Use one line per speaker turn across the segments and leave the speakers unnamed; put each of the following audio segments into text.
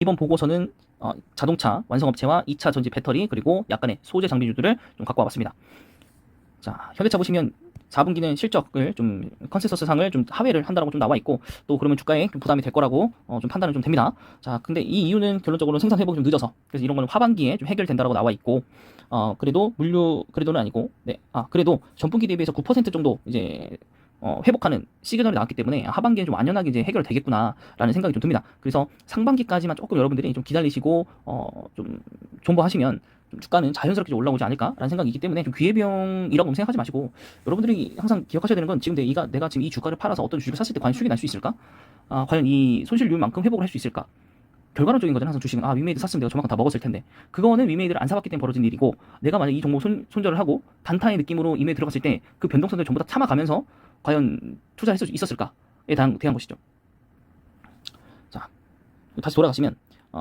이번 보고서는 자동차 완성업체와 2차 전지 배터리 그리고 약간의 소재 장비주들을 좀 갖고 와봤습니다. 자, 현대차 보시면 4분기는 실적을 좀 컨센서스 상을 좀 하회를 한다라고 좀 나와 있고, 또 그러면 주가에 좀 부담이 될 거라고 좀 판단은 좀 됩니다. 자, 근데 이 이유는 결론적으로 생산 회복이 좀 늦어서, 그래서 이런 거는 하반기에 좀 해결된다라고 나와 있고, 그래도 그래도는 아니고, 네, 그래도 전분기 대비해서 9% 정도 이제 회복하는 시그널이 나왔기 때문에 하반기에 좀 완연하게 이제 해결되겠구나라는 생각이 좀 듭니다. 그래서 상반기까지만 조금 여러분들이 좀 기다리시고 좀 존버하시면 좀 주가는 자연스럽게 좀 올라오지 않을까라는 생각이 기 때문에 좀 기회비용이라고 생각하지 마시고, 여러분들이 항상 기억하셔야 되는 건 지금 내가 지금 이 주가를 팔아서 어떤 주식을 샀을 때 과연 수익이 날 수 있을까? 과연 이 손실률만큼 회복을 할 수 있을까? 결과론적인 거잖아. 항상 주식은 위메이드 샀으면 내가 저만큼 다 먹었을 텐데, 그거는 위메이드를 안 사봤기 때문에 벌어진 일이고, 내가 만약 이 종목 손절을 하고 단타의 느낌으로 이메 들어갔을 때 그 변동성들 전부 다 참아가면서 과연 투자할 수 있었을까에 대한 것이죠. 자, 다시 돌아가시면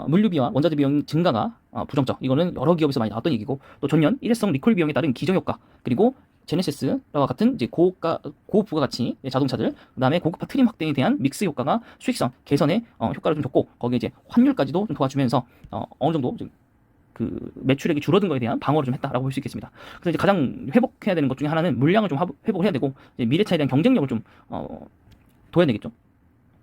물류비와 원자재 비용 증가가 부정적, 이거는 여러 기업에서 많이 나왔던 얘기고, 또 전년 일회성 리콜 비용에 따른 기저효과, 그리고 제네시스와 같은 이제 고급 부가가치 자동차들, 그 다음에 고급화 트림 확대에 대한 믹스 효과가 수익성 개선에 효과를 좀 줬고, 거기에 이제 환율까지도 좀 도와주면서 어느 정도 그 매출액이 줄어든 거에 대한 방어를 좀 했다라고 볼 수 있겠습니다. 그래서 이제 가장 회복해야 되는 것 중에 하나는 물량을 좀 회복을 해야 되고, 이제 미래차에 대한 경쟁력을 좀 둬야 되겠죠.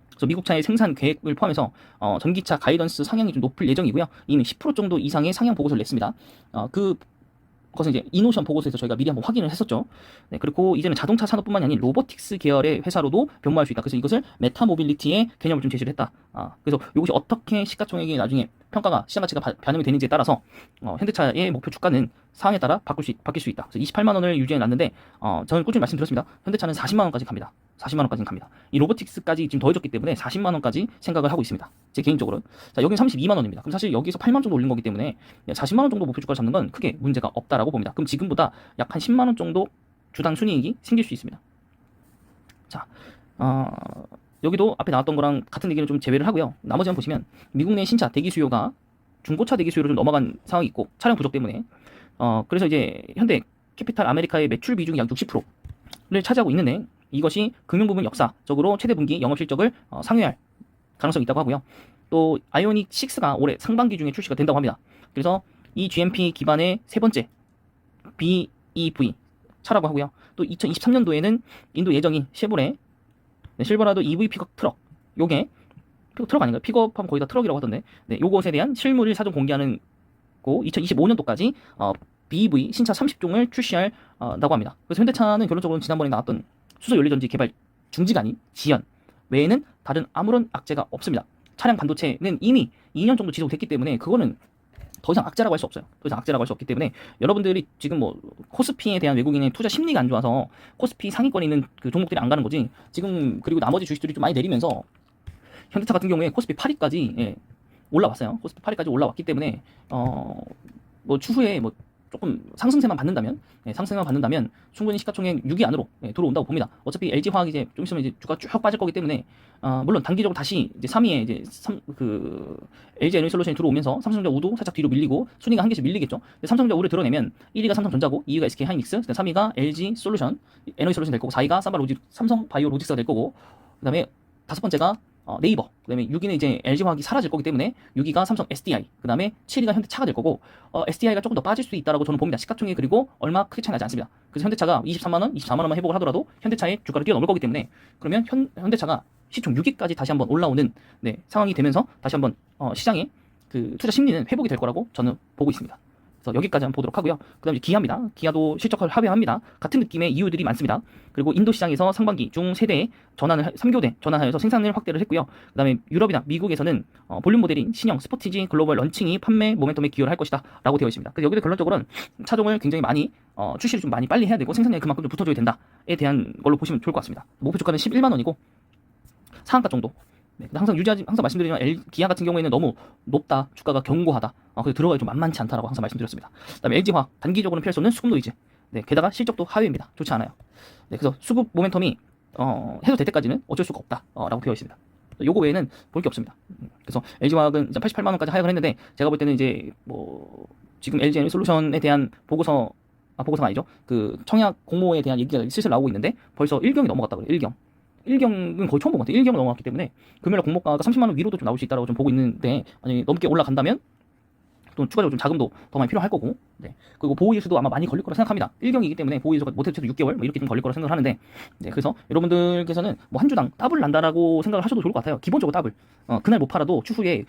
그래서 미국차의 생산 계획을 포함해서 전기차 가이던스 상향이 좀 높을 예정이고요. 이미 10% 정도 이상의 상향 보고서를 냈습니다. 그것은 이제 이노션 보고서에서 저희가 미리 한번 확인을 했었죠. 네, 그리고 이제는 자동차 산업뿐만이 아닌 로보틱스 계열의 회사로도 변모할 수 있다. 그래서 이것을 메타모빌리티의 개념을 좀 제시를 했다. 그래서 이것이 어떻게 시가총액이 나중에 평가가 시장 가치가 반영이 되는지에 따라서 현대차의 목표 주가는 상황에 따라 바뀔 수 있다. 그래서 28만 원을 유지해 놨는데 저는 꾸준히 말씀드렸습니다. 현대차는 40만 원까지 갑니다. 40만 원까지는 갑니다. 이 로보틱스까지 지금 더해졌기 때문에 40만 원까지 생각을 하고 있습니다. 제 개인적으로. 자, 여기는 32만 원입니다. 그럼 사실 여기서 8만 원 정도 올린 거기 때문에 40만 원 정도 목표 주가를 잡는 건 크게 문제가 없다라고 봅니다. 그럼 지금보다 약 한 10만 원 정도 주당 순이익이 생길 수 있습니다. 자, 여기도 앞에 나왔던 거랑 같은 얘기를 좀 제외를 하고요. 나머지 한번 보시면 미국 내 신차 대기 수요가 중고차 대기 수요로 좀 넘어간 상황이 있고, 차량 부족 때문에 그래서 이제 현대 캐피탈 아메리카의 매출 비중이 약 60%를 차지하고 있는데, 이것이 금융부문 역사적으로 최대 분기 영업 실적을 상회할 가능성이 있다고 하고요. 또 아이오닉 6가 올해 상반기 중에 출시가 된다고 합니다. 그래서 이 GMP 기반의 세 번째 BEV 차라고 하고요. 또 2023년도에는 인도 예정인 쉐보레 실버라도 EV 픽업 트럭, 요게 픽업 트럭 아닌가요? 픽업하면 거의 다 트럭이라고 하던데, 네, 요것에 대한 실물을 사전 공개하는 고 2025년도까지 BEV 신차 30종을 출시한다고 합니다. 그래서 현대차는 결론적으로 지난번에 나왔던 수소 연료전지 개발 중지가 아닌 지연 외에는 다른 아무런 악재가 없습니다. 차량 반도체는 이미 2년 정도 지속됐기 때문에 그거는 더 이상 악재라고 할 수 없어요. 더 이상 악재라고 할 수 없기 때문에 여러분들이 지금 뭐 코스피에 대한 외국인의 투자 심리가 안 좋아서 코스피 상위권에 있는 그 종목들이 안 가는 거지, 지금 그리고 나머지 주식들이 좀 많이 내리면서 현대차 같은 경우에 코스피 8위까지 올라왔어요. 코스피 8위까지 올라왔기 때문에 뭐 추후에 뭐 조금 상승세만 받는다면, 충분히 시가총액 6위 안으로 들어온다고 봅니다. 어차피 LG화학이 이제 좀 있으면 이제 주가 쭉 빠질 거기 때문에 물론 단기적으로 다시 이제 3위에 이제 LG 에너지솔루션이 들어오면서 삼성전자 우도 살짝 뒤로 밀리고 순위가 한 개씩 밀리겠죠. 삼성전자 우를 드러내면 1위가 삼성전자고 2위가 SK 하이닉스, 3위가 LG 솔루션 에너지솔루션 될 거고, 4위가 삼성 바이오 로직스가 될 거고, 그다음에 다섯 번째가 네이버, 그 다음에 6위는 이제 LG화학이 사라질 거기 때문에 6위가 삼성 SDI, 그 다음에 7위가 현대차가 될 거고, SDI가 조금 더 빠질 수 있다라고 저는 봅니다. 시가총액 그리고 얼마 크게 차이 나지 않습니다. 그래서 현대차가 23만원, 24만원만 회복을 하더라도 현대차의 주가를 뛰어넘을 거기 때문에, 그러면 현대차가 시총 6위까지 다시 한번 올라오는 상황이 되면서 다시 한번 시장의 그 투자 심리는 회복이 될 거라고 저는 보고 있습니다. 그래서 여기까지 한번 보도록 하고요. 그 다음에 기아입니다. 기아도 실적을 하회합니다. 같은 느낌의 이유들이 많습니다. 그리고 인도 시장에서 상반기 중 3교대 전환하여서 생산을 확대를 했고요. 그 다음에 유럽이나 미국에서는 볼륨 모델인 신형 스포티지 글로벌 런칭이 판매 모멘텀에 기여를 할 것이다 라고 되어 있습니다. 그래서 여기도 결론적으로는 차종을 굉장히 많이 출시를 좀 많이 빨리 해야 되고, 생산량이 그만큼 좀 붙어줘야 된다에 대한 걸로 보시면 좋을 것 같습니다. 목표 주가는 11만원이고 상한가 정도. 항상 말씀드리지만 기아 같은 경우에는 너무 높다, 주가가 견고하다, 그래서 들어가기 좀 만만치 않다라고 항상 말씀드렸습니다. 그다음에 LG화학 단기적으로는 피할 수 없는 수급 노이즈. 게다가 실적도 하회입니다. 좋지 않아요. 그래서 수급 모멘텀이 해소 될 때까지는 어쩔 수가 없다라고 되어 있습니다. 요거 외에는 볼 게 없습니다. 그래서 LG화학은 이제 88만 원까지 하락을 했는데, 제가 볼 때는 이제 뭐 지금 LG 에너지솔루션에 대한 보고서가 아니죠. 그 청약 공모에 대한 얘기가 슬슬 나오고 있는데 벌써 1경이 넘어갔다고요. 1경. 1경은 거의 처음 본 것 같아요. 1경을 넘어갔기 때문에 금요일날 공모가가 30만 원 위로도 좀 나올 수 있다고 좀 보고 있는데, 만약에 넘게 올라간다면 또 추가적으로 좀 자금도 더 많이 필요할 거고, 네. 그리고 보호예수도 아마 많이 걸릴 거라 생각합니다. 1경이기 때문에 보호예수가 못해도 6개월 뭐 이렇게 좀 걸릴 거라 생각을 하는데, 네. 그래서 여러분들께서는 뭐 한 주당 더블 난다라고 생각을 하셔도 좋을 것 같아요. 기본적으로 더블. 그날 못 팔아도 추후에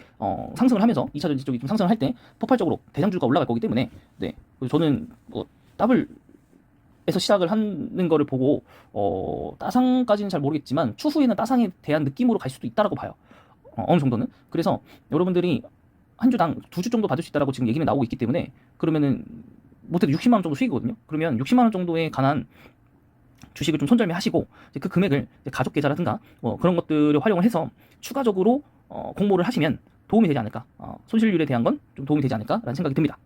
상승을 하면서 2차 전지 쪽이 좀 상승을 할 때 폭발적으로 대장주가 올라갈 거기 때문에, 네. 그래서 저는 뭐 더블 에서 시작을 하는 거를 보고 따상까지는 잘 모르겠지만 추후에는 따상에 대한 느낌으로 갈 수도 있다라고 봐요. 어느 정도는. 그래서 여러분들이 한 주당 2주 정도 받을 수 있다라고 지금 얘기는 나오고 있기 때문에, 그러면은 못해도 60만 원 정도 수익이거든요. 그러면 60만 원 정도에 관한 주식을 좀 손절매 하시고, 이제 그 금액을 이제 가족 계좌라든가 뭐 그런 것들을 활용을 해서 추가적으로 공모를 하시면 도움이 되지 않을까, 손실률에 대한 건 좀 도움이 되지 않을까라는 생각이 듭니다.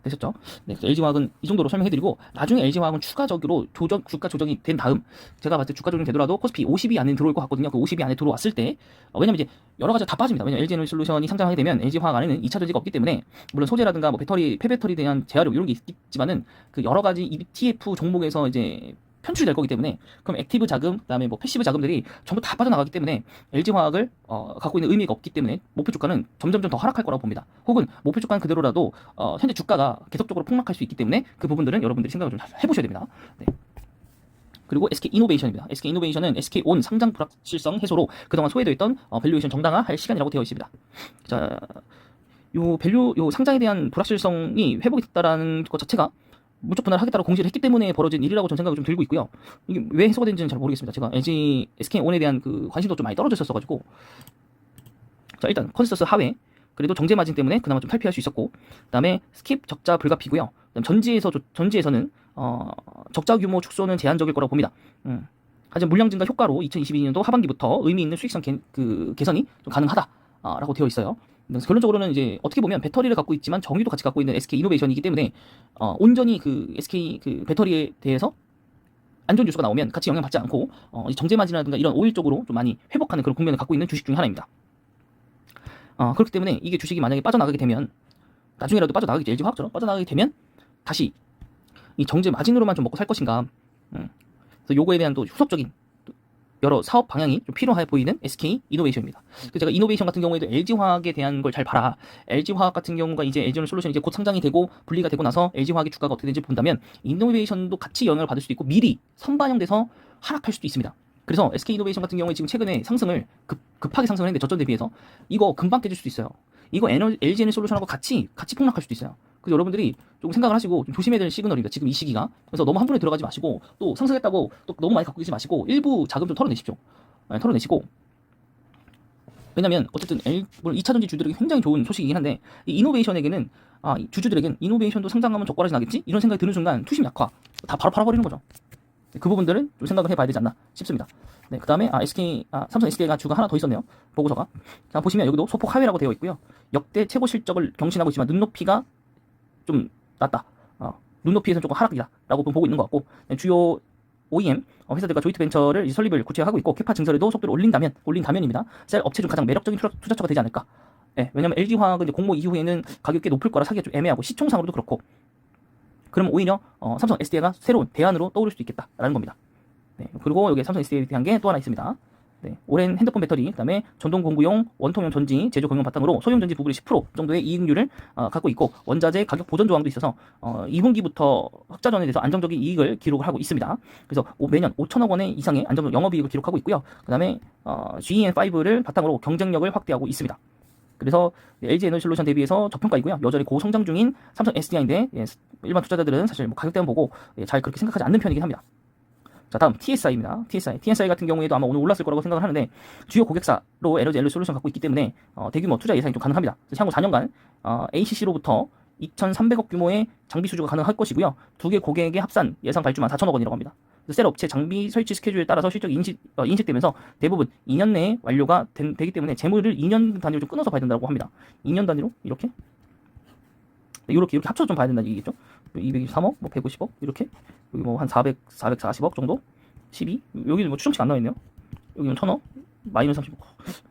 되셨죠? 네, LG화학은 이 정도로 설명해드리고, 나중에 LG화학은 추가적으로 주가 조정이 된 다음, 제가 봤을 때 주가 조정이 되더라도 코스피 50위 안에 들어올 것 같거든요. 그 50위 안에 들어왔을 때, 왜냐면 이제 여러 가지가 다 빠집니다. 왜냐면 LG에너지솔루션이 상장하게 되면 LG화학 안에는 2차 전지가 없기 때문에, 물론 소재라든가 뭐 배터리, 폐배터리에 대한 재활용 이런 게 있겠지만은, 그 여러 가지 ETF 종목에서 이제 편출이 될 거기 때문에, 그럼 액티브 자금, 그다음에 뭐 패시브 자금들이 전부 다 빠져나가기 때문에 LG화학을 갖고 있는 의미가 없기 때문에 목표 주가는 점점점 더 하락할 거라고 봅니다. 혹은 목표 주가는 그대로라도 현재 주가가 계속적으로 폭락할 수 있기 때문에 그 부분들은 여러분들이 생각을 좀 해보셔야 됩니다. 네. 그리고 SK이노베이션입니다. SK이노베이션은 SK온 상장 불확실성 해소로 그동안 소외되어 있던 밸류에이션 정당화할 시간이라고 되어 있습니다. 자, 요 상장에 대한 불확실성이 회복이 됐다라는 것 자체가 물적 분할을 하겠다고 공시를 했기 때문에 벌어진 일이라고 저는 생각을 좀 들고 있고요. 이게 왜 해소가 된지는 잘 모르겠습니다. 제가 SK온에 대한 그 관심도 좀 많이 떨어졌었어가지고. 자, 일단 컨센서스 하회, 그래도 정제 마진 때문에 그나마 좀 탈피할 수 있었고, 그다음에 스킵 적자 불가피고요. 그다음 전지에서는 적자 규모 축소는 제한적일 거라고 봅니다. 하지만 물량 증가 효과로 2022년도 하반기부터 의미 있는 수익성 개선이 좀 가능하다라고 되어 있어요. 결론적으로는 이제 어떻게 보면 배터리를 갖고 있지만 정유도 같이 갖고 있는 SK이노베이션이기 때문에 온전히 그 SK 그 배터리에 대해서 안 좋은 뉴스가 나오면 같이 영향받지 않고 정제 마진이라든가 이런 오일 쪽으로 좀 많이 회복하는 그런 국면을 갖고 있는 주식 중에 하나입니다. 그렇기 때문에 이게 주식이 만약에 빠져나가게 되면, 나중에라도 빠져나가겠죠. LG화학처럼 빠져나가게 되면 다시 이 정제 마진으로만 좀 먹고 살 것인가. 그래서 요거에 대한 또 후속적인 여러 사업 방향이 좀 필요해 보이는 SK이노베이션입니다. 그래서 제가 이노베이션 같은 경우에도 LG화학에 대한 걸 잘 봐라. LG화학 같은 경우가 이제 LG에너지솔루션이 이제 곧 상장이 되고 분리가 되고 나서 LG화학의 주가가 어떻게 되는지 본다면 이노베이션도 같이 영향을 받을 수도 있고 미리 선반영돼서 하락할 수도 있습니다. 그래서 SK이노베이션 같은 경우에 지금 최근에 상승을 급하게 상승을 했는데 저점 대비해서 이거 금방 깨질 수도 있어요. 이거 LG에너지솔루션하고 같이 폭락할 수도 있어요. 그래서 여러분들이 좀 생각을 하시고 좀 조심해야 될 시그널입니다. 지금 이 시기가. 그래서 너무 한 번에 들어가지 마시고, 또 상승했다고 또 너무 많이 갖고 계시지 마시고 일부 자금 좀 털어내십시오. 털어내시고. 왜냐면 어쨌든 물론 2차 전지 주들에게 굉장히 좋은 소식이긴 한데, 이 이노베이션에게는 주주들에겐 이노베이션도 상장하면 저가라지 나겠지? 이런 생각이 드는 순간 투심 약화 다 바로 팔아버리는 거죠. 그 부분들은 좀 생각을 해봐야 되지 않나 싶습니다. 네, 그 다음에 삼성 SDI가 주가 하나 더 있었네요. 보고서가. 자, 보시면 여기도 소폭 하회라고 되어 있고요. 역대 최고 실적을 경신하고 있지만 눈높이가 좀 낮다. 눈높이에서는 조금 하락이다라고 보고 있는 것 같고, 주요 OEM 회사들과 조이트벤처를 설립을 구체화하고 있고, 캐파 증설에도 속도를 올린다면입니다. 셀 업체 중 가장 매력적인 투자처가 되지 않을까. 네, 왜냐면 LG화학은 이제 공모 이후에는 가격이 높을 거라 사기가 좀 애매하고 시총상으로도 그렇고, 그러면 오히려 삼성 SDI가 새로운 대안으로 떠오를 수도 있겠다라는 겁니다. 네, 그리고 여기 삼성 SDI에 대한 게 또 하나 있습니다. 네, 오랜 핸드폰 배터리, 그다음에 전동 공구용 원통형 전지 제조 경영 바탕으로 소형 전지 부분의 10% 정도의 이익률을 갖고 있고, 원자재 가격 보전 조항도 있어서 2분기부터 흑자전에 대해서 안정적인 이익을 기록을 하고 있습니다. 그래서 매년 5천억 원의 이상의 안정적 영업이익을 기록하고 있고요. 그다음에 GEN5를 바탕으로 경쟁력을 확대하고 있습니다. 그래서 LG에너지솔루션 대비해서 저평가이고요. 여전히 고성장 중인 삼성 SDI인데 일반 투자자들은 사실 뭐 가격대만 보고 잘 그렇게 생각하지 않는 편이긴 합니다. 자, 다음 TSI입니다. TSI 같은 경우에도 아마 오늘 올랐을 거라고 생각을 하는데, 주요 고객사로 LG에너지솔루션 갖고 있기 때문에 대규모 투자 예상이 좀 가능합니다. 그래서 향후 4년간 ACC로부터 2,300억 규모의 장비 수주가 가능할 것이고요. 두 개 고객의 합산 예상 발주만 4천억 원이라고 합니다. 셀 업체 장비 설치 스케줄에 따라서 실적이 인식되면서 대부분 2년 내에 완료가 되기 때문에 재물을 2년 단위로 좀 끊어서 봐야 된다고 합니다. 2년 단위로 이렇게 합쳐서 좀 봐야 된다는 얘기겠죠. 223억, 뭐 150억 이렇게, 여기 뭐 한 440억 정도, 12, 여기는 뭐 추정치가 안 나와 있네요. 여기는 1,000억, 마이너스 30억.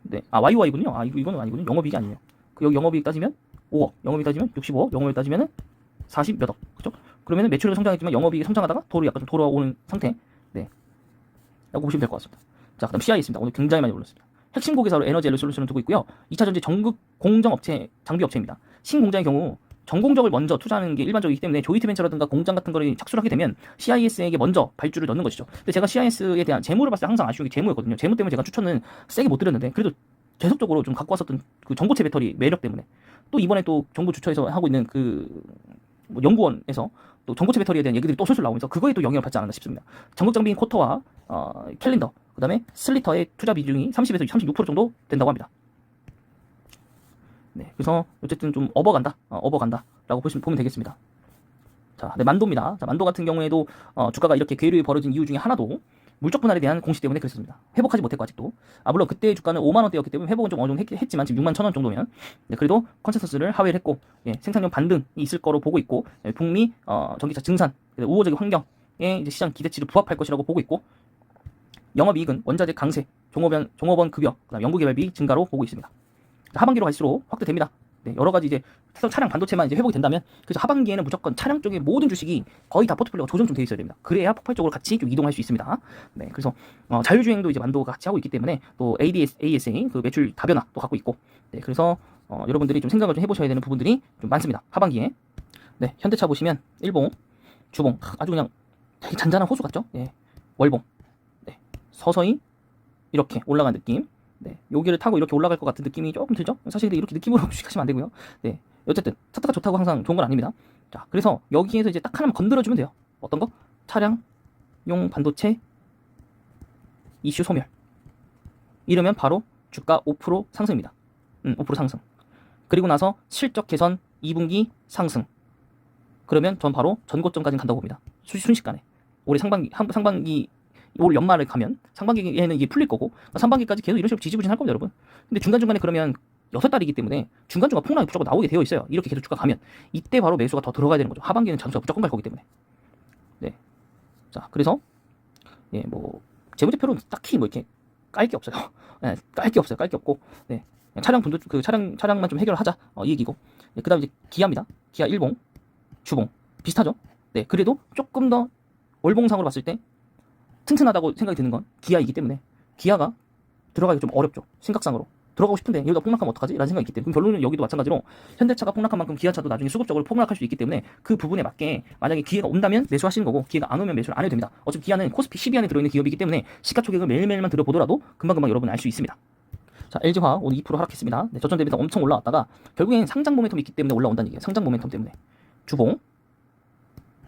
네, YY군요. 이거는 아니군요. 영업이익이 아니에요. 여기 영업이익 따지면 5억, 영업이익 따지면 65억, 영업이익 따지면은 40 몇 억, 그죠? 그러면은 매출은 성장했지만 영업이익이 성장하다가 약간 좀 돌아오는 상태. 네. 보시면 될 것 같습니다. 자, 그다음 CIS입니다. 오늘 굉장히 많이 올랐습니다. 핵심 고객사로 에너지 앨류 솔루션을 두고 있고요. 2차 전지 전국 공정업체 장비업체입니다. 신공장의 경우 전공적을 먼저 투자하는 게 일반적이기 때문에 조이트벤처라든가 공장 같은 거를 착수를 하게 되면 CIS에게 먼저 발주를 넣는 것이죠. 근데 제가 CIS에 대한 재무를 봤을 때 항상 아쉬운 게 재무였거든요. 재무 때문에 제가 추천은 세게 못 드렸는데 그래도 계속적으로 좀 갖고 왔었던 그 전고체 배터리 매력 때문에 또 이번에 또 정부 주처에서 하고 있는 뭐 연구원에서 또 전고체 배터리에 대한 얘기들이 또 솔솔 나오면서 그거에 또 영향을 받지 않았나 싶습니다. 전국 장비인 쿼터와 캘린더, 그 다음에 슬리터의 투자 비중이 30에서 36% 정도 된다고 합니다. 네, 그래서 어쨌든 좀 업어간다라고 보면 되겠습니다. 자, 네, 만도입니다. 자, 만도 같은 경우에도 주가가 이렇게 괴류에 벌어진 이유 중에 하나도 물적 분할에 대한 공시 때문에 그랬습니다. 회복하지 못했고 아직도. 물론 그때 주가는 5만 원대였기 때문에 회복은 좀 어느 정도 했지만 지금 6만 1천 원 정도면 네, 그래도 컨센서스를 하회를 했고 생산량 반등이 있을 거로 보고 있고 북미 전기차 증산 우호적인 환경에 이제 시장 기대치를 부합할 것이라고 보고 있고 영업이익은 원자재 강세, 종업원 급여, 그다음 연구개발비 증가로 보고 있습니다. 하반기로 갈수록 확대됩니다. 네, 여러 가지 이제 차량 반도체만 이제 회복이 된다면 그래서 하반기에는 무조건 차량 쪽의 모든 주식이 거의 다 포트폴리오가 조정 좀 돼 있어야 됩니다. 그래야 폭발적으로 같이 좀 이동할 수 있습니다. 네, 그래서 자율주행도 이제 만도가 같이 하고 있기 때문에 또 ASA 그 매출 다변화도 갖고 있고 네, 그래서 여러분들이 좀 생각을 좀 해보셔야 되는 부분들이 좀 많습니다. 하반기에 네, 현대차 보시면 일봉, 주봉 아주 그냥 되게 잔잔한 호수 같죠? 네, 월봉 네, 서서히 이렇게 올라간 느낌. 네, 여기를 타고 이렇게 올라갈 것 같은 느낌이 조금 들죠? 사실 근데 이렇게 느낌으로 주식하시면 안 되고요. 네, 어쨌든 차트가 좋다고 항상 좋은 건 아닙니다. 자, 그래서 여기에서 이제 딱 하나만 건드려주면 돼요. 어떤 거? 차량용 반도체 이슈 소멸. 이러면 바로 주가 5% 상승입니다. 5% 상승. 그리고 나서 실적 개선 2분기 상승. 그러면 전 바로 전고점까지 간다고 봅니다. 순식간에. 올해 상반기 올 연말에 가면 상반기에는 이게 풀릴 거고 상반기까지 계속 이런 식으로 지지부진할 겁니다, 여러분. 근데 중간중간에 그러면 6달이기 때문에 중간중간 폭락이 무조건 나오게 되어 있어요. 이렇게 계속 주가 가면 이때 바로 매수가 더 들어가야 되는 거죠. 하반기에는 장수가 무조건 갈 거기 때문에. 네. 자, 그래서 뭐 재무제표로 딱히 뭐 이렇게 깔 게 없어요. 네, 깔 게 없어요. 깔 게 없고. 네. 차량 분도 차량만 좀 해결하자. 이 얘기고. 네, 그다음에 이제 기아입니다. 기아 일봉, 주봉 비슷하죠? 네. 그래도 조금 더 월봉상으로 봤을 때 튼튼하다고 생각이 드는 건 기아이기 때문에 기아가 들어가기 좀 어렵죠. 생각상으로. 들어가고 싶은데 여기가 폭락하면 어떡하지? 라는 생각이 있기 때문에 그럼 결론은 여기도 마찬가지로 현대차가 폭락한 만큼 기아차도 나중에 수급적으로 폭락할 수 있기 때문에 그 부분에 맞게 만약에 기회가 온다면 매수하시는 거고 기회가 안 오면 매수를 안 해도 됩니다. 어차피 기아는 코스피 10위 안에 들어있는 기업이기 때문에 시가총액을 매일매일만 들어보더라도 금방금방 여러분은 알 수 있습니다. 자, LG화학 오늘 2% 하락했습니다. 네, 저점 대비해서 엄청 올라왔다가 결국엔 상장 모멘텀이 있기 때문에 올라온다는 얘기예요. 상장 모멘텀 때문에. 주봉,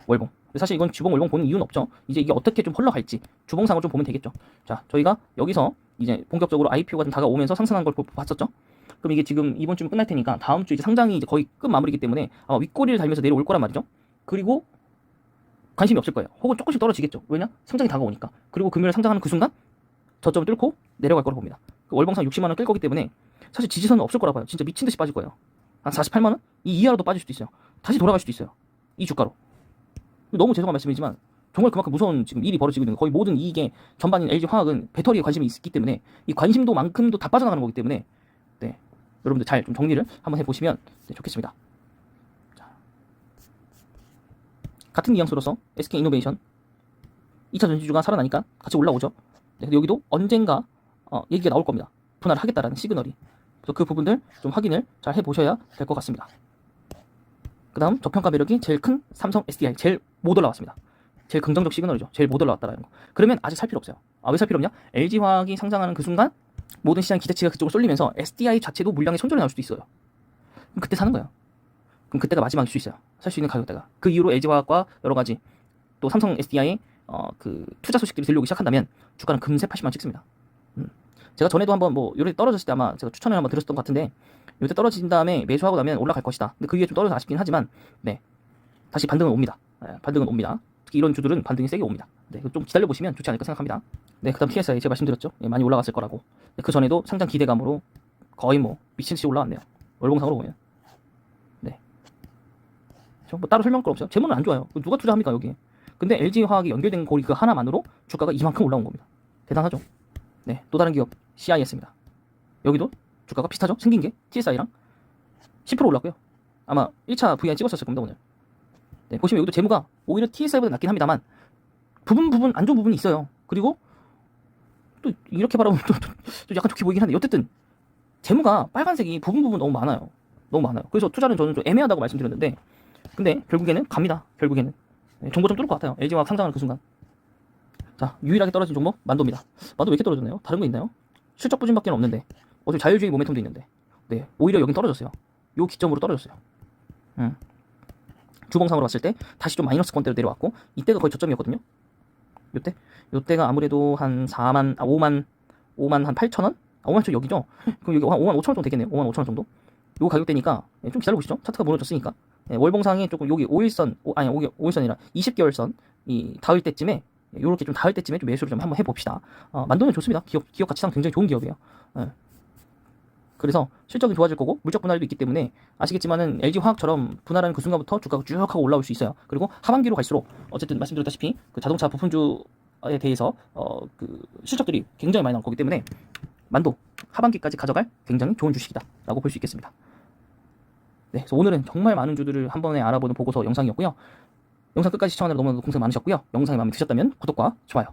월봉. 사실 이건 주봉, 월봉 보는 이유는 없죠. 이제 이게 어떻게 좀 흘러갈지 주봉상으로 좀 보면 되겠죠. 자, 저희가 여기서 이제 본격적으로 IPO가 좀 다가오면서 상승한 걸 봤었죠. 그럼 이게 지금 이번 주면 끝날 테니까 다음 주 이제 상장이 이제 거의 끝 마무리이기 때문에 아마 윗꼬리를 달면서 내려올 거란 말이죠. 그리고 관심이 없을 거예요. 혹은 조금씩 떨어지겠죠. 왜냐? 상장이 다가오니까. 그리고 금요일에 상장하는 그 순간 저점을 뚫고 내려갈 거라고 봅니다. 그 월봉상 60만 원 끌 거기 때문에 사실 지지선은 없을 거라 봐요. 진짜 미친 듯이 빠질 거예요. 한 48만 원? 이 이하로도 빠질 수도 있어요. 다시 돌아갈 수도 있어요. 이 주가로. 너무 죄송한 말씀이지만 정말 그만큼 무서운 지금 일이 벌어지고 있는 거예요. 거의 모든 이익의 전반인 LG화학은 배터리에 관심이 있기 때문에 이 관심도만큼도 다 빠져나가는 거기 때문에 네, 여러분들 잘 좀 정리를 한번 해보시면 네, 좋겠습니다. 자, 같은 뉘앙스로서 SK이노베이션 2차 전지주가 살아나니까 같이 올라오죠. 네, 근데 여기도 언젠가 얘기가 나올 겁니다. 분할을 하겠다라는 시그널이. 그래서 그 부분들 좀 확인을 잘 해보셔야 될 것 같습니다. 그 다음 저평가 매력이 제일 큰 삼성 SDI 제일 못 올라왔습니다. 제일 긍정적 시그널이죠. 제일 못 올라왔다라는 거. 그러면 아직 살 필요 없어요. 왜 살 필요 없냐? LG화학이 상장하는 그 순간 모든 시장 기대치가 그쪽으로 쏠리면서 SDI 자체도 물량이 손절이 나올 수도 있어요. 그럼 그때 사는 거예요. 그럼 그때가 마지막일 수 있어요. 살 수 있는 가격대가. 그 이후로 LG화학과 여러 가지 또 삼성 SDI의 그 투자 소식들이 들려오기 시작한다면 주가는 금세 80만 찍습니다. 제가 전에도 한번 뭐 요렇게 떨어졌을 때 아마 제가 추천을 한번 드렸던 것 같은데 요때 떨어진 다음에 매수하고 나면 올라갈 것이다. 근데 그 위에 좀 떨어져서 아쉽긴 하지만 네, 다시 반등은 옵니다. 네, 반등은 옵니다. 특히 이런 주들은 반등이 세게 옵니다. 네, 좀 기다려보시면 좋지 않을까 생각합니다. 네, 그 다음 TSI 제가 말씀드렸죠. 네, 많이 올라갔을 거라고. 네, 그 전에도 상장 기대감으로 거의 뭐 미친듯이 올라왔네요. 월봉상으로 보면. 네, 뭐 따로 설명할 거 없어요. 재무는 안 좋아요. 누가 투자합니까 여기에. 근데 LG화학이 연결된 고리 그 하나만으로 주가가 이만큼 올라온 겁니다. 대단하죠. 네, 또 다른 기업 CIS입니다. 여기도 주가가 비슷하죠? 생긴 게 TSI랑 10% 올랐고요. 아마 1차 VI 찍었었을 겁니다 오늘. 네, 보시면 여기도 재무가 오히려 TSI보다 낮긴 합니다만 부분 안 좋은 부분이 있어요. 그리고 또 이렇게 바라보면 또 약간 좋게 보이긴 한데 어쨌든 재무가 빨간색이 부분 너무 많아요. 너무 많아요. 그래서 투자는 저는 좀 애매하다고 말씀드렸는데 근데 결국에는 갑니다. 결국에는 정보 좀 뚫을 것 같아요. LG화학 상장하는 그 순간. 자, 유일하게 떨어진 종목 만도입니다. 만도 왜 이렇게 떨어졌나요? 다른 거 있나요? 실적 부진밖에 없는데 어차피 자율주의 모멘텀도 있는데 네, 오히려 여긴 떨어졌어요. 요 기점으로 떨어졌어요. 주봉상으로 봤을 때 다시 좀 마이너스권대로 내려왔고 이때가 거의 저점이었거든요. 요때가 아무래도 한 5만 한 8천 원? 5만 천 여기죠? 그럼 여기 한 5만 5천 원 정도 되겠네요. 5만 5천 원 정도. 요 가격대니까 좀 기다려보시죠. 차트가 무너졌으니까. 월봉상이 조금 여기 5일선, 아니 5일선이라 20개월선 이 닿을 때쯤에 요렇게 좀 닿을 때쯤에 좀 매수를 좀 한번 해봅시다. 만도는 좋습니다. 기업 가치상 굉장히 좋은 기업이에요. 그래서 실적이 좋아질 거고 물적 분할도 있기 때문에 아시겠지만은 LG화학처럼 분할하는 그 순간부터 주가가 쭉 하고 올라올 수 있어요. 그리고 하반기로 갈수록 어쨌든 말씀드렸다시피 그 자동차 부품주에 대해서 그 실적들이 굉장히 많이 나올 거기 때문에 만도 하반기까지 가져갈 굉장히 좋은 주식이다라고 볼 수 있겠습니다. 네, 그래서 오늘은 정말 많은 주들을 한 번에 알아보는 보고서 영상이었고요. 영상 끝까지 시청하느라 너무나도 고생 많으셨고요. 영상이 마음에 드셨다면 구독과 좋아요